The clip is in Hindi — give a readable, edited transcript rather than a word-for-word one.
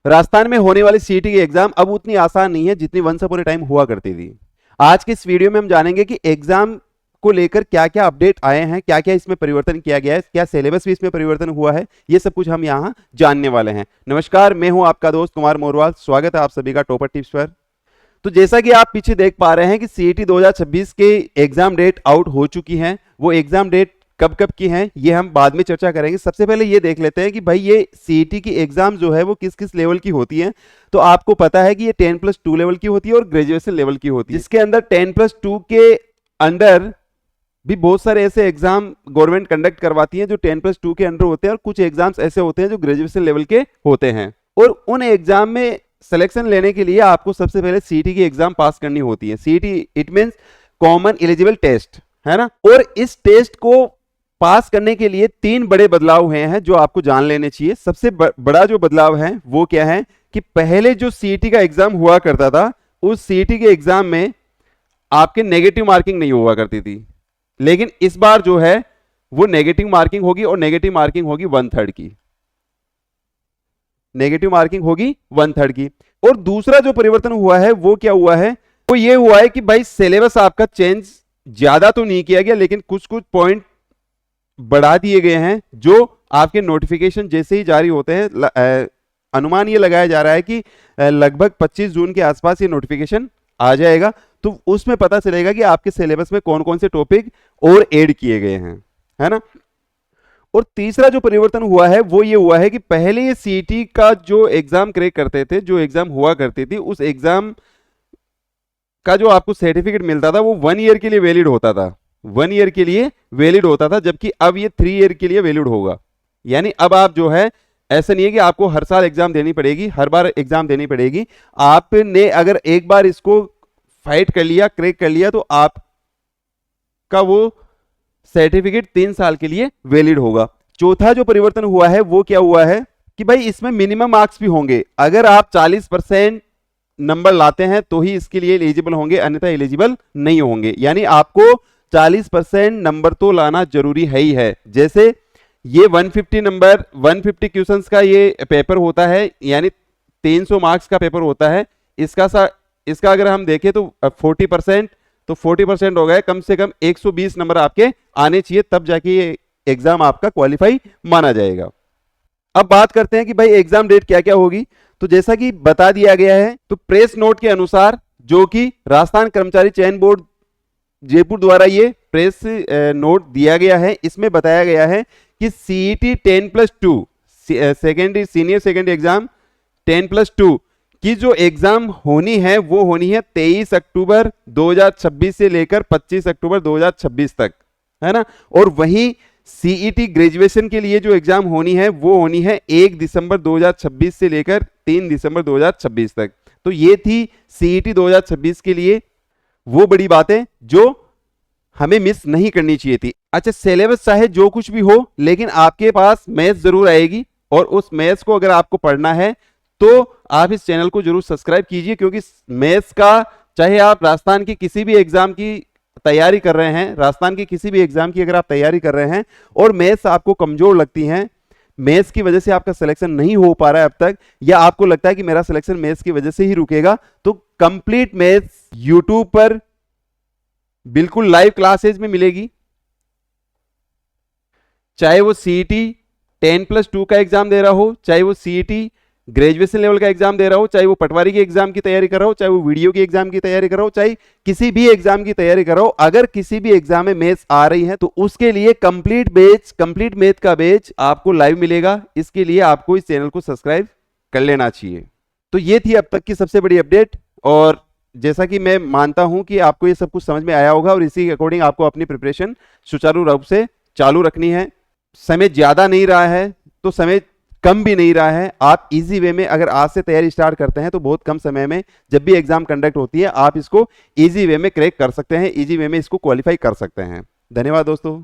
राजस्थान में होने वाली सीईटी की एग्जाम अब उतनी आसान नहीं है जितनी वंस अपॉन ए टाइम हुआ करती थी। आज के इस वीडियो में हम जानेंगे कि एग्जाम को लेकर क्या क्या अपडेट आए हैं, क्या क्या इसमें परिवर्तन किया गया है, क्या सिलेबस भी इसमें परिवर्तन हुआ है, ये सब कुछ हम यहाँ जानने वाले हैं। नमस्कार, मैं हूं आपका दोस्त कुमार मोरवाल। स्वागत है आप सभी का टॉपर टिप्स पर। तो जैसा कि आप पीछे देख पा रहे हैं कि सीईटी 2026 के एग्जाम डेट आउट हो चुकी हैं। वो एग्जाम डेट कब कब की हैं ये हम बाद में चर्चा करेंगे। सबसे पहले ये देख लेते हैं कि भाई ये सीईटी की एग्जाम जो है वो किस किस लेवल की होती है। तो आपको पता है कि ये 10+2 लेवल की होती है और ग्रेजुएशन लेवल की होती है, जिसके अंदर 10+2 के अंडर भी बहुत सारे ऐसे एग्जाम गवर्नमेंट कंडक्ट करवाती है जो 10+2 के अंडर होते हैं, और कुछ एग्जाम्स ऐसे होते हैं जो ग्रेजुएशन लेवल के होते हैं। और उन एग्जाम में सिलेक्शन लेने के लिए आपको सबसे पहले सीईटी की एग्जाम पास करनी होती है। CET it means common eligible test, है ना। और इस टेस्ट को पास करने के लिए 3 बड़े बदलाव हुए हैं जो आपको जान लेने चाहिए। सबसे बड़ा जो बदलाव है वो क्या है कि पहले जो सीईटी का एग्जाम हुआ करता था, उस सीईटी के एग्जाम में आपके नेगेटिव मार्किंग नहीं हुआ करती थी, लेकिन इस बार जो है वो नेगेटिव मार्किंग होगी, और नेगेटिव मार्किंग होगी 1/3 की। नेगेटिव मार्किंग होगी 1/3 की। और दूसरा जो परिवर्तन हुआ है वो क्या हुआ है, वो ये हुआ है कि भाई सिलेबस आपका चेंज ज्यादा तो नहीं किया गया, लेकिन कुछ कुछ पॉइंट बढ़ा दिए गए हैं जो आपके नोटिफिकेशन जैसे ही जारी होते हैं। अनुमान ये लगाया जा रहा है कि लगभग 25 जून के आसपास ये नोटिफिकेशन आ जाएगा, तो उसमें पता चलेगा कि आपके सिलेबस में कौन कौन से टॉपिक और ऐड किए गए हैं, है ना। और तीसरा जो परिवर्तन हुआ है वो ये हुआ है कि पहले ये सीईटी का जो एग्जाम क्रैक करते थे, जो एग्जाम हुआ करती थी, उस एग्जाम का जो आपको सर्टिफिकेट मिलता था वो 1 ईयर के लिए वैलिड होता था। 1 ईयर के लिए वैलिड होता था, जबकि अब ये 3 ईयर के लिए वैलिड होगा। यानी अब आप जो है, ऐसा नहीं है कि आपको हर साल एग्जाम देनी पड़ेगी, हर बार एग्जाम देनी पड़ेगी। आपने अगर एक बार इसको फाइट कर लिया, क्रैक कर लिया, तो आपका वो सर्टिफिकेट 3 साल के लिए वैलिड होगा। चौथा जो परिवर्तन हुआ है वो क्या हुआ है कि भाई इसमें मिनिमम मार्क्स भी होंगे। अगर आप 40% नंबर लाते हैं तो ही इसके लिए एलिजिबल होंगे, अन्यथा एलिजिबल नहीं होंगे। यानी आपको 40% नंबर तो लाना जरूरी है ही है। जैसे ये 150 नंबर 150 क्वेश्चंस का ये पेपर होता है, यानी 300 मार्क्स का पेपर होता है। इसका अगर हम देखें तो 40%, तो 40% हो गए, कम से कम 120 नंबर आपके आने चाहिए, तब जाके ये एग्जाम आपका क्वालिफाई माना जाएगा। अब बात करते हैं कि भाई एग्जाम डेट क्या क्या होगी। तो जैसा कि बता दिया गया है, तो प्रेस नोट के अनुसार, जो कि राजस्थान कर्मचारी चयन बोर्ड जयपुर द्वारा ये प्रेस नोट दिया गया है, इसमें बताया गया है कि CET 10+2 secondary senior secondary exam 10+2 की जो एग्जाम होनी है वो होनी है 23 अक्टूबर 2026 से लेकर 25 अक्टूबर 2026 तक, है ना। और वहीं सीईटी ग्रेजुएशन के लिए जो एग्जाम होनी है वो होनी है 1 दिसंबर 2026 से लेकर 3 दिसंबर 2026 तक। तो ये थी सीईटी 2026 के लिए वो बड़ी बातें जो हमें मिस नहीं करनी चाहिए थी। अच्छा, सिलेबस चाहे जो कुछ भी हो, लेकिन आपके पास मैथ्स जरूर आएगी, और उस मैथ्स को अगर आपको पढ़ना है तो आप इस चैनल को जरूर सब्सक्राइब कीजिए, क्योंकि मैथ्स का, चाहे आप राजस्थान की किसी भी एग्जाम की तैयारी कर रहे हैं, राजस्थान की किसी भी एग्जाम की अगर आप तैयारी कर रहे हैं और मैथ्स आपको कमजोर लगती हैं, मैथ्स की वजह से आपका सिलेक्शन नहीं हो पा रहा है अब तक, या आपको लगता है कि मेरा सिलेक्शन मैथ्स की वजह से ही रुकेगा, तो कंप्लीट मैथ्स यूट्यूब पर बिल्कुल लाइव क्लासेज में मिलेगी। चाहे वो सीईटी 10+2 का एग्जाम दे रहा हो, चाहे वो सीईटी ग्रेजुएशन लेवल का एग्जाम दे रहा हो, चाहे वो पटवारी के एग्जाम की तैयारी कर रहा हो, चाहे वो वीडियो की एग्जाम की तैयारी कर रहा हो, चाहे किसी भी एग्जाम की तैयारी कर रहा हो, अगर किसी भी एग्जाम में मैथ्स आ रही है तो उसके लिए कंप्लीट मैथ का बैच आपको लाइव मिलेगा। इसके लिए आपको इस चैनल को सब्सक्राइब कर लेना चाहिए। तो ये थी अब तक की सबसे बड़ी अपडेट, और जैसा कि मैं मानता हूं कि आपको ये सब कुछ समझ में आया होगा, और इसी के अकॉर्डिंग आपको अपनी प्रिपरेशन सुचारू रूप से चालू रखनी है। समय ज्यादा नहीं रहा है तो समय कम भी नहीं रहा है। आप इजी वे में अगर आज से तैयारी स्टार्ट करते हैं तो बहुत कम समय में जब भी एग्जाम कंडक्ट होती है आप इसको इजी वे में क्रैक कर सकते हैं, इजी वे में इसको क्वालिफाई कर सकते हैं। धन्यवाद दोस्तों।